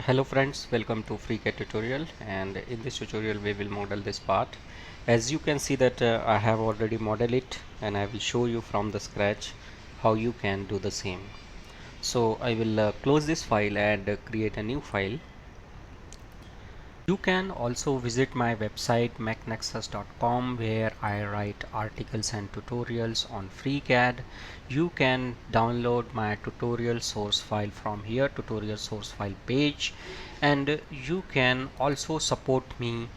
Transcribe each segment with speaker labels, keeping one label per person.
Speaker 1: Hello friends, welcome to FreeCAD tutorial, and in this tutorial we will model this part. As you can see that I have already modeled it, and I will show you from the scratch how you can do the same. So I will close this file and create a new file. You can also visit my website mechnexus.com, where I write articles and tutorials on FreeCAD. You can download my tutorial source file from here, tutorial source file page, and you can also support me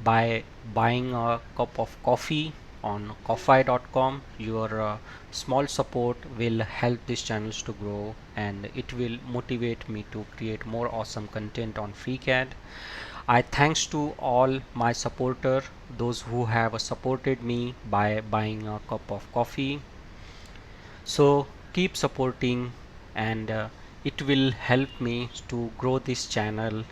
Speaker 1: by buying a cup of coffee on ko-fi.com. Your small support will help these channels to grow, and it will motivate me to create more awesome content on FreeCAD. I thanks to all my supporter, those who have supported me by buying a cup of coffee. So keep supporting, and it will help me to grow this channel,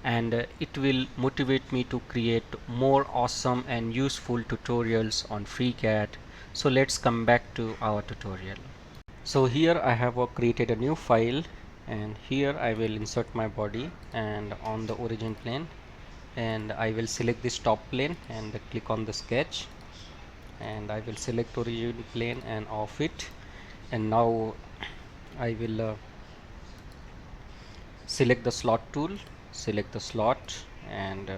Speaker 1: and it will motivate me to create more awesome and useful tutorials on FreeCAD. So let's come back to our tutorial. So here I have created a new file, and here I will insert my body and on the origin plane, and I will select this top plane and click on the sketch, and I will select origin plane and off it, and now I will select the slot tool, select the slot, and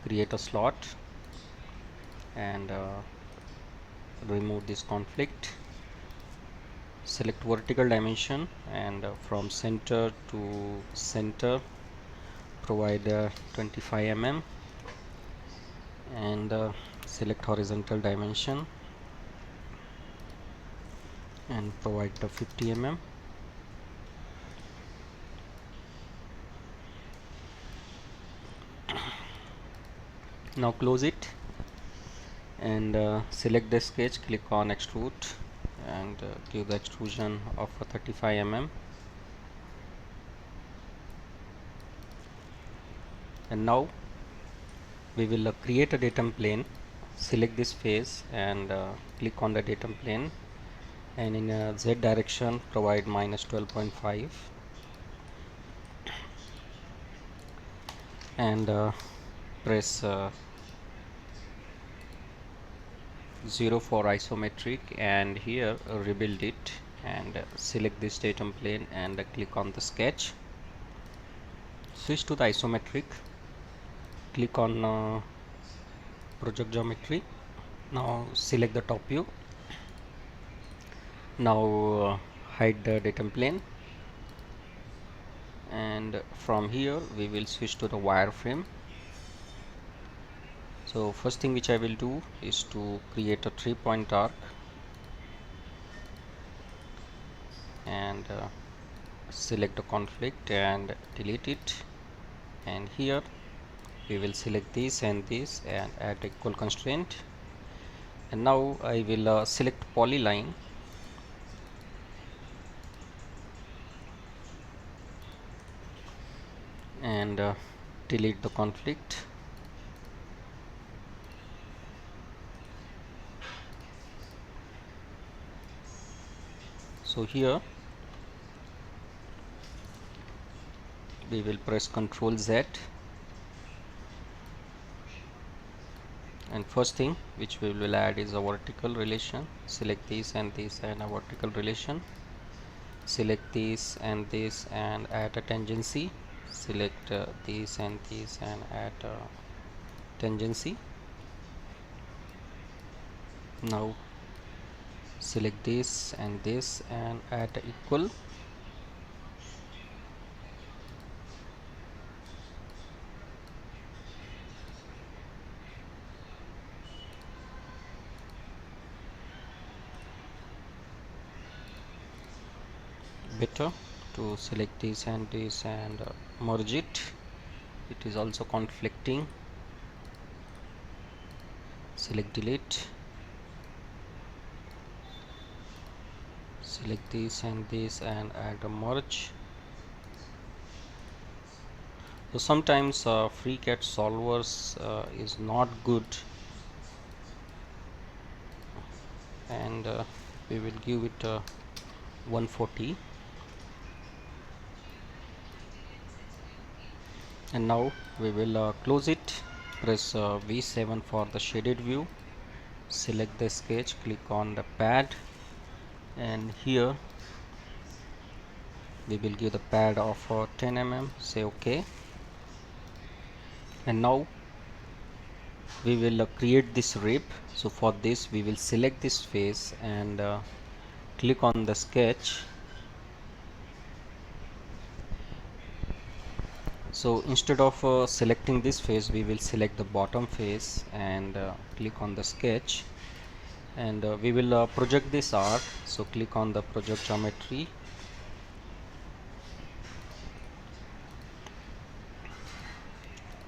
Speaker 1: create a slot, and remove this conflict. Select vertical dimension, and from center to center provide 25 mm, and select horizontal dimension and provide the 50 mm. Now close it, and select the sketch, click on extrude, and give the extrusion of 35 mm. And now we will create a datum plane. Select this face and click on the datum plane, and in Z direction provide -12.5, and press 0 for isometric, and here rebuild it, and select this datum plane and click on the sketch. Switch to the isometric, click on project geometry. Now select the top view. Now hide the datum plane, and from here we will switch to the wireframe. So first thing which I will do is to create a 3-point arc, and select the conflict and delete it, and here we will select this and this and add equal constraint. And now I will select polyline, and delete the conflict. So here we will press Ctrl Z, and first thing which we will add is a vertical relation. Select this and this and a vertical relation. Select this and this and add a tangency. Select this and this and add a tangency. Now select this and this and add equal. Better to select this and this and merge it. It is also conflicting. Select delete. Select this and this and add a merge. So sometimes FreeCAD solvers is not good, and we will give it 140. And now we will close it, press V7 for the shaded view, select the sketch, click on the pad, and here we will give the pad of 10 mm, say OK. And now we will create this rip. So for this we will select this face and click on the sketch. So instead of selecting this face, we will select the bottom face and click on the sketch, and we will project this arc. So click on the project geometry,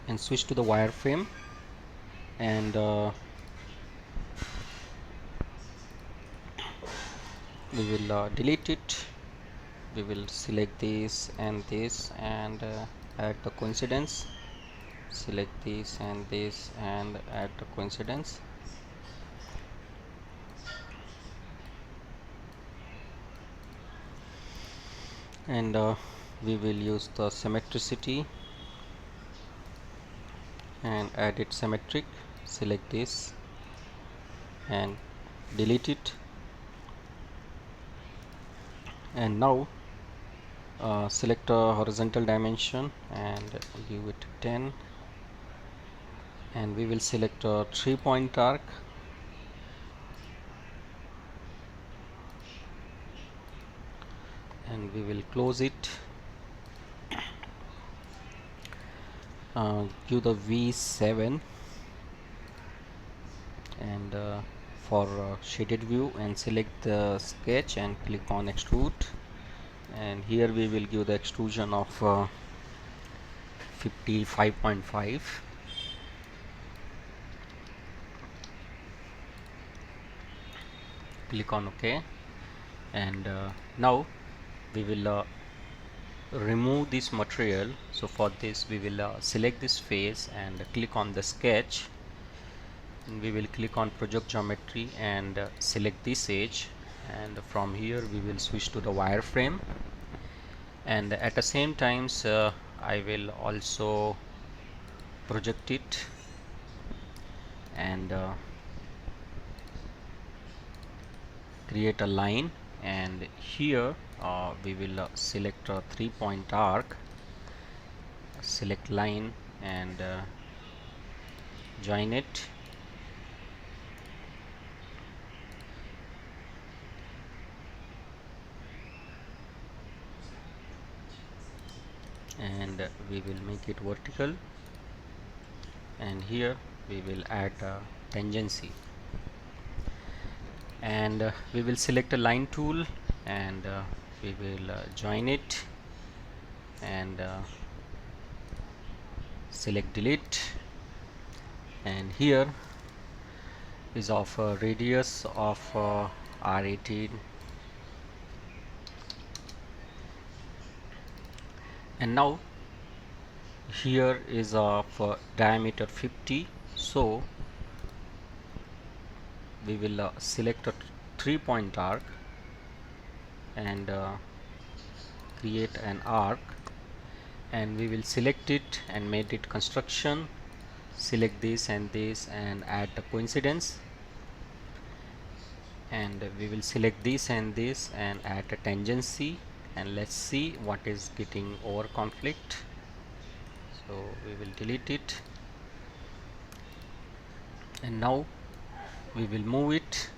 Speaker 1: and switch to the wireframe, and we will delete it. We will select this and add the coincidence, select this and add the coincidence, and we will use the symmetricity and add it symmetric. Select this and delete it, and now select a horizontal dimension and give it 10, and we will select a 3-point arc, and we will close it, give the V7, and for shaded view, and select the sketch and click on extrude, and here we will give the extrusion of 55.5. Click on OK, and now we will remove this material. So for this we will select this face and click on the sketch, and we will click on project geometry and select this edge, and from here we will switch to the wireframe, and at the same times I will also project it, and create a line, and here we will select a 3-point arc, select line and join it, and we will make it vertical, and here we will add tangency, and we will select a line tool, and we will join it, and select delete, and here is of radius of R18, and now here is of diameter 50. So we will select a 3-point arc and create an arc, and we will select it and make it construction, select this and add the coincidence, and we will select this and add a tangency, and let's see what is getting over conflict. So we will delete it, and now we will move it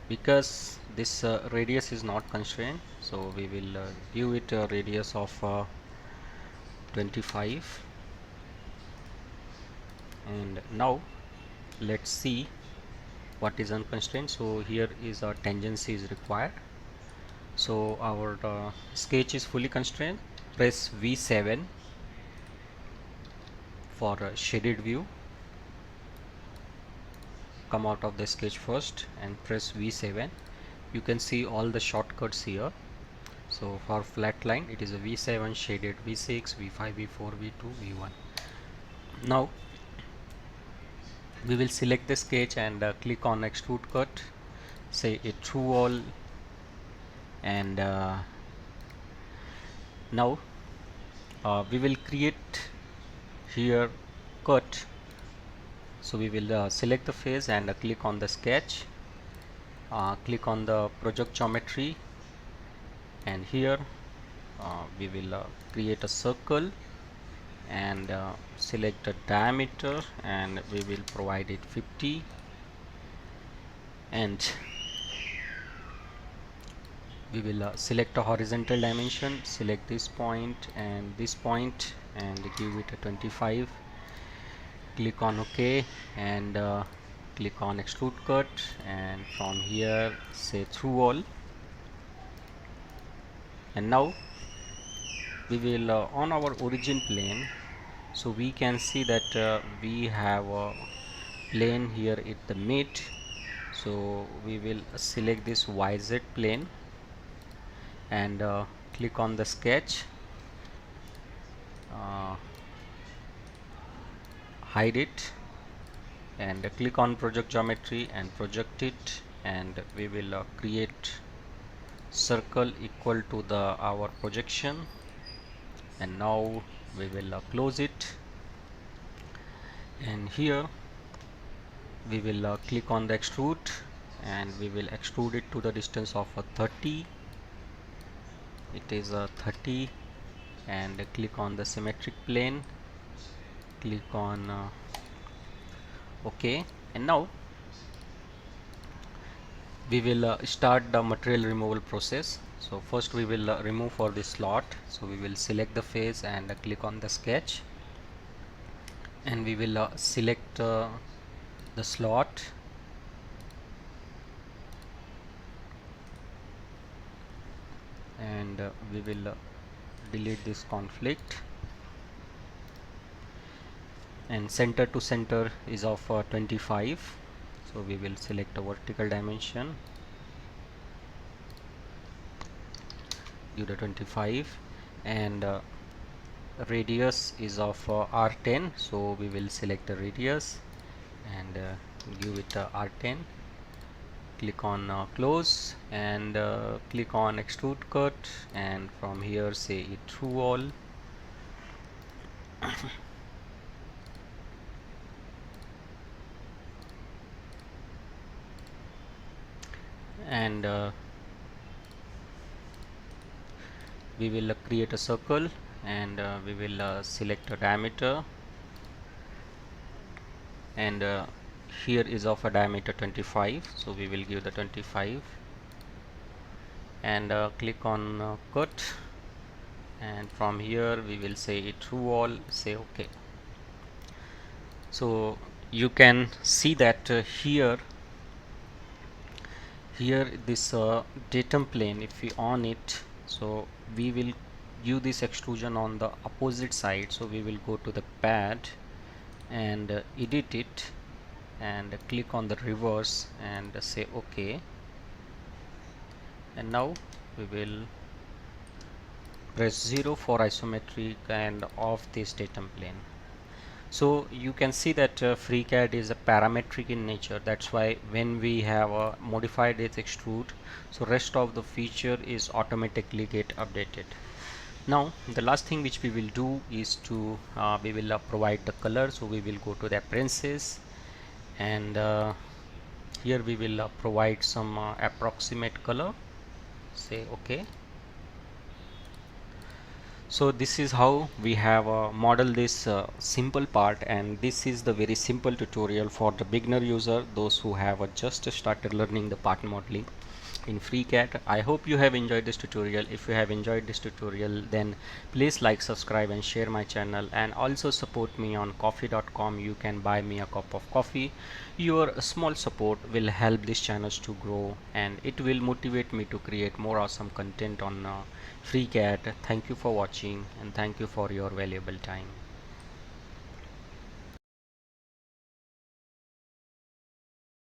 Speaker 1: because this radius is not constrained, so we will give it a radius of 25, and now let's see what is unconstrained. So here is a tangency is required, so our sketch is fully constrained. Press V7 for a shaded view, come out of the sketch first and press V7. You can see all the shortcuts here. So for flat line it is a V7, shaded V6, V5, V4, V2, V1. Now we will select the sketch and click on extrude cut, say a true all, and now we will create here cut. So we will select the face and click on the sketch, click on the project geometry, and here we will create a circle and select the diameter, and we will provide it 50, and we will select a horizontal dimension, select this point and this point and give it a 25, click on OK, and click on extrude cut, and from here say through all. And now we will on our origin plane, so we can see that we have a plane here at the mid. So we will select this YZ plane and click on the sketch, uh, hide it, and click on project geometry and project it, and we will create circle equal to the our projection. And now we will close it, and here we will click on the extrude, and we will extrude it to the distance of 30. It is 30, and click on the symmetric plane, click on OK, and now we will start the material removal process. So first we will remove for the slot, so we will select the face and click on the sketch, and we will select the slot, and we will delete this conflict, and center to center is of 25, so we will select a vertical dimension, give the 25, and radius is of R10, so we will select the radius and give it R10, click on close, and click on extrude cut, and from here say it through all. And we will create a circle, and we will select a diameter, and here is of a diameter 25, so we will give the 25, and click on cut, and from here we will say it through all, say OK. So you can see that here this datum plane, if we on it, so we will give this extrusion on the opposite side. So we will go to the pad and edit it, and click on the reverse and say OK, and now we will press 0 for isometric and off this datum plane. So you can see that FreeCAD is a parametric in nature. That's why when we have modified its extrude, so rest of the feature is automatically get updated. Now the last thing which we will do is to we will provide the color. So we will go to the appearances, and here we will provide some approximate color, say OK. So this is how we have modeled this simple part, and this is the very simple tutorial for the beginner user, those who have just started learning the part modeling in FreeCAD. I hope you have enjoyed this tutorial. If you have enjoyed this tutorial, then please like, subscribe and share my channel, and also support me on coffee.com. You can buy me a cup of coffee. Your small support will help this channel to grow, and it will motivate me to create more awesome content on FreeCAD. Thank you for watching, and thank you for your valuable time.